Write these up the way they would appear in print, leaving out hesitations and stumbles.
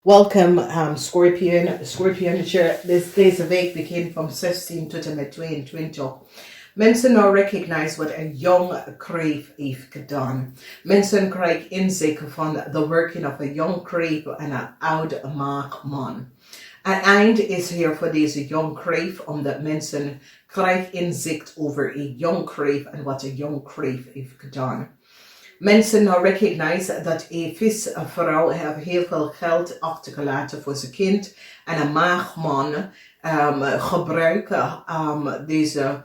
Welcome, Scorpion. Scorpion, deze week begint van 16 tot en met 22. Mensen nou recognize wat een jong kreef heeft gedaan. Mensen krijgen inzicht van the working of a young kreef en een oude maagman. Het eind is hier voor deze jong kreef, omdat mensen krijgen inzicht over een jong kreef en wat een jong kreef heeft gedaan. Mensen nou recognize dat een visvrouw heel veel geld achtergelaten voor zijn kind en een maagman gebruiken deze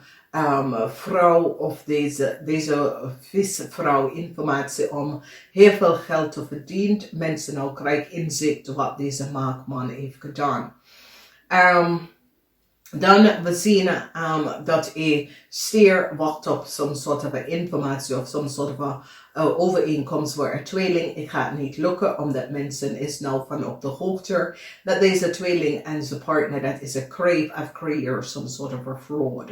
vrouw of deze visvrouw informatie om heel veel geld te verdienen. Mensen nou krijgen inzicht wat deze maagman heeft gedaan. Dan we zien dat een stier wacht op some soort of informatie of some soort of overeenkomst voor een tweeling. Het gaat niet lukken omdat mensen is nou van op de hoogte dat deze tweeling en zijn partner dat is een kreef of creëer some sort of a fraud.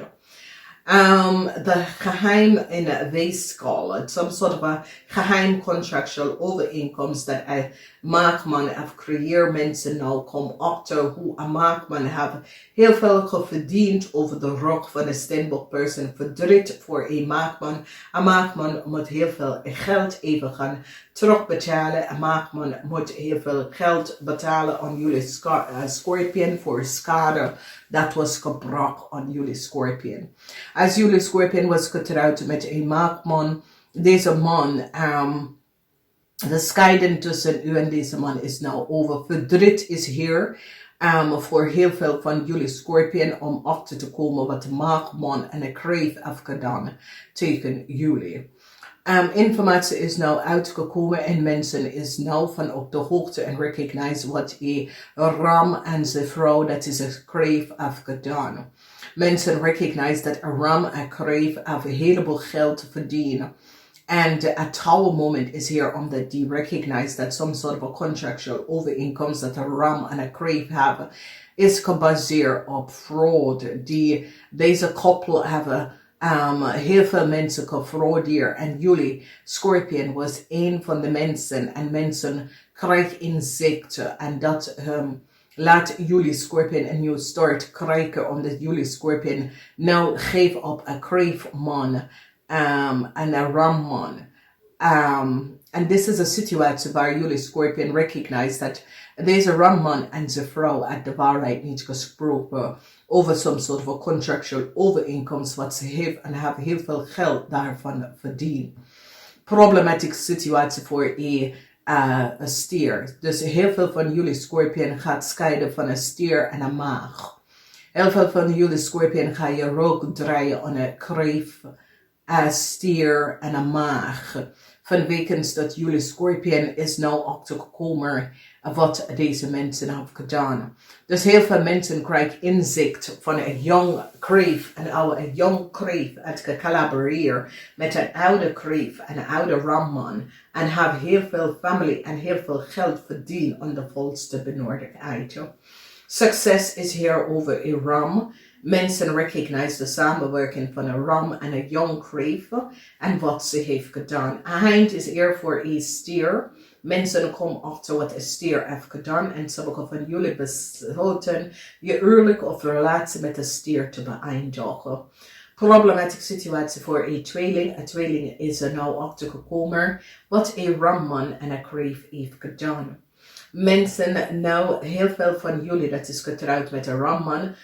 De geheim in de weegschaal, some sort of a geheim contractual overeenkomst dat een maakman of creëer mensen nou komen achter hoe een maakman heeft heel veel verdiend over de rug van een steenbokperson verdriet voor een maakman. Een maakman moet heel veel geld even gaan terugbetalen. Een maakman moet heel veel geld betalen aan jullie Scorpion voor schade dat was gebracht aan jullie Scorpion. Als jullie Scorpion was getrouwd met een maakman, deze man, de scheiding tussen u en deze man is nou over. Verdriet is hier voor heel veel van jullie Scorpion om achter te komen wat de maagman en de kreef heeft gedaan tegen jullie. Informatie is nou uitgekomen en mensen is nou van op de hoogte en recognize wat een ram en zijn vrouw, dat is een kreef, heeft gedaan. Mensen recognize dat een ram en kreef heeft een heleboel geld verdienen. And a tower moment is here omdat die recognize that some sort of a contractual overeenkomst that a ram and a kreef have is gebaseerd op fraud. Deze koppel hebben heel veel mensen gefraudeerd en jullie Scorpion was een van de mensen en mensen krijgen inzicht en dat laat jullie Scorpion een nieuw start krijgen omdat jullie Scorpion nou geeft op een kreefman en een ramman. En dit is een situatie waar jullie Scorpion recognize dat deze ramman en zijn vrouw uit de waarheid niet gesproken over some sort of a contractual overeenkomst wat ze heeft en hebben heel veel geld daarvan verdiend. Problematische situatie voor een stier. Dus heel veel van jullie Scorpion gaat scheiden van een stier en een maag. Heel veel van jullie Scorpion ga je rook draaien aan een kreef, een stier en een maag. Vanwege dat jullie Scorpion is nou achtergekomen wat deze mensen hebben gedaan. Dus heel veel mensen krijgen inzicht van een jong kreef en een jong kreef het gecollaboreerd met een oude kreef en een oude ramman en hebben heel veel familie en heel veel geld verdiend aan de volste benodigdheid. Succes is hier over een ram. Mensen recognize de samenwerking van een ram en een jong kreef en wat ze heeft gedaan. Eind is hier voor een stier. Mensen komen achter wat een stier heeft gedaan en sommige van jullie besloten je huwelijk of relatie met een stier te beëindigen. Problematische situatie voor een tweeling. Een tweeling is er nou achtergekomen wat een ramman en een kreef heeft gedaan. Mensen, nou heel veel van jullie dat is getrouwd met een ramman.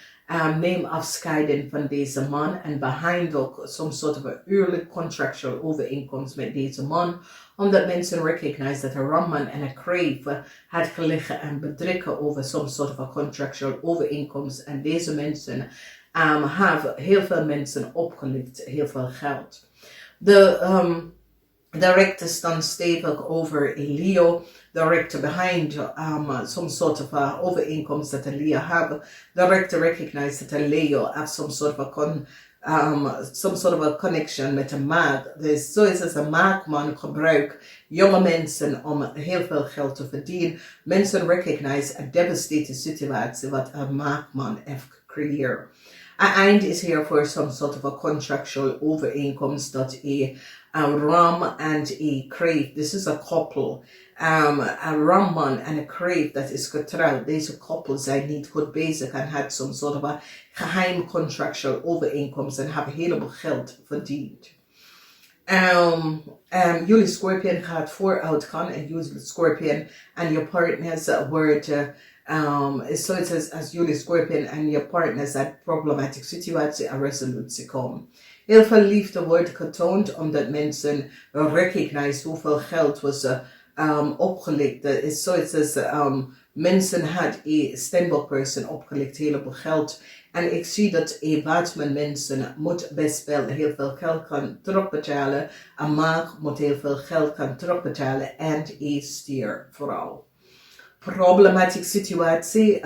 Neem afscheiden van deze man en behandel some sort of a huwelijk contractual overeenkomst met deze man. Omdat mensen recognize dat een ramman en een kreef had gelegen en bedrikken over some sort of a contractual overeenkomst. En deze mensen hebben heel veel mensen opgelicht, heel veel geld. De rechter staat stevig over een Leo. The rector behind some sort of overeenkomst that a Leo have. The rector recognize that a Leo have some sort of a connection met een maag. Dus zo is het een maagman gebruikt jonge mensen om heel veel geld te verdienen. Mensen recognize a devastating situatie wat een maagman heeft gecreëerd. Een eind is hier voor some sort of a contractual overeenkomst dat a ram and a crave. This is a couple. A ramman and a crave that is getrouwd. Deze koppels zijn niet goed bezig en had some sort of a geheim contractual overeenkomst en hebben heleboel geld verdiend. Jullie Scorpion gaat vooruit gaan en jullie Scorpion en je partners wordt so it says as jullie Scorpion en je partners dat problematic situatie en resolutie komen. Heel veel liefde wordt getoond omdat mensen recognize hoeveel geld was opgelicht. So it says mensen had een steenbokperson opgelicht heleboel geld. En ik zie dat wat met mensen moet best wel heel veel geld kan terugbetalen. Een maag moet heel veel geld kan terugbetalen. En een stier vooral. Problematische situatie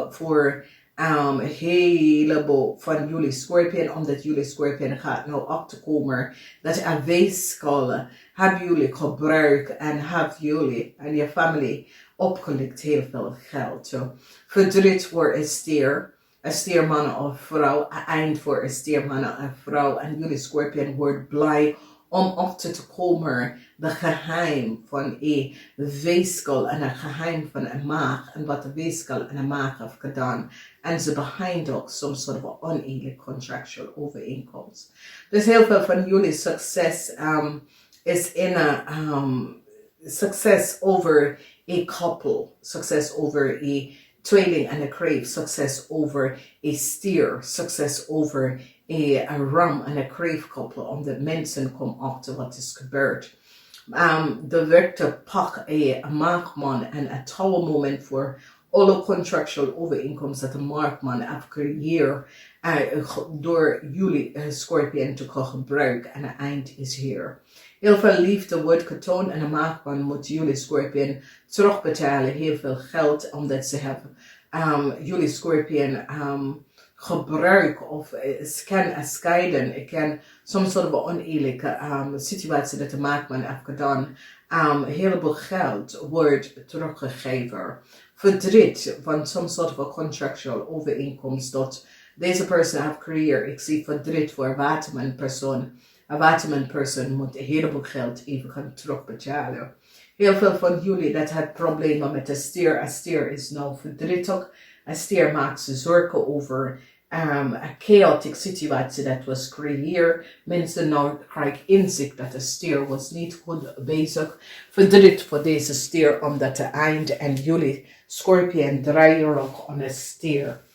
voor een heleboel van jullie Scorpion. Omdat jullie Scorpion gaat nou op te komen. Dat een weeskal hebben jullie gebruikt. En hebben jullie en je familie opgelikt heel veel geld. So, verdriet voor een stier. Een stierman of vrouw, een eind voor een stierman en vrouw. En jullie Scorpion wordt blij om achter te komen de geheim van een weeskal en een geheim van een maag. En wat de weeskal en een maag heeft gedaan. En ze behind ook some sort of oneerlijk contractual overeenkomst. Dus heel veel van jullie succes is in een succes over a couple. Succes over a tweeling and a crave, success over a steer, success over a ram and a crave couple, omdat mensen komen achter wat is gebeurd. De werkte pak een maagman en een touwmoment voor alle contractual overeenkomsten dat de maagman heeft gecreëerd door jullie Scorpion te gebruiken en het eind is hier. Heel veel liefde wordt getoond en de maagman moet jullie Scorpion terugbetalen. Heel veel geld omdat ze hebben jullie Scorpion gebruikt of kan scheiden. Ik ken some sort of oneerlijke situatie dat de maagman heeft gedaan. Heleboel geld wordt teruggegeven. Verdriet van some sort of a contractual overeenkomst dat deze persoon heeft gecreëerd. Ik zie verdriet voor een persoon. Een waterman-persoon moet een heleboel geld even gaan terugbetalen. Heel veel van jullie dat had problemen met de stier. Een stier is nou verdrietig. Een stier maakt zich zorgen over een chaotic situatie dat was gecreëerd. Mensen nou krijgen inzicht dat de stier was niet goed bezig. Verdriet voor deze stier omdat de eind en jullie Scorpion draaien ook aan een stier.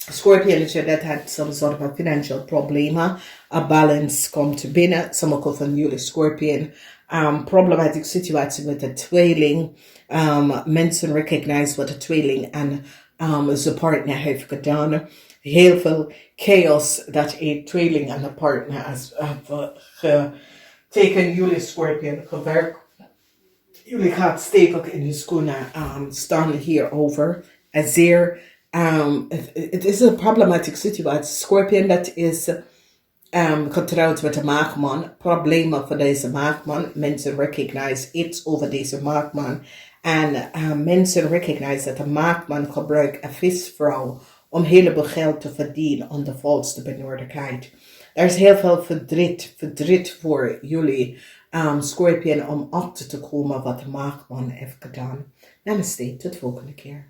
Scorpion that had some sort of a financial problema. A balance komt binnen. Sommige van jullie Scorpion. Problematic situatie met de tweeling. Mensen recognize wat de tweeling en zijn partner heeft gedaan. Heel veel chaos dat een tweeling en de partner heeft getekend. Jullie Scorpion gewerkt. Jullie gaat stevig in de schoenen staan hierover. Zeer het is een problematic situatie. Scorpion dat is getrouwd met een maagman. Problemen voor deze maagman. Mensen recognize iets over deze maagman. En mensen recognize dat de maagman gebruikt een visvrouw om heleboel geld te verdienen aan de valste benodigdheid. Er is heel veel verdriet voor jullie Scorpion om achter te komen wat de maagman heeft gedaan. Namaste, tot de volgende keer.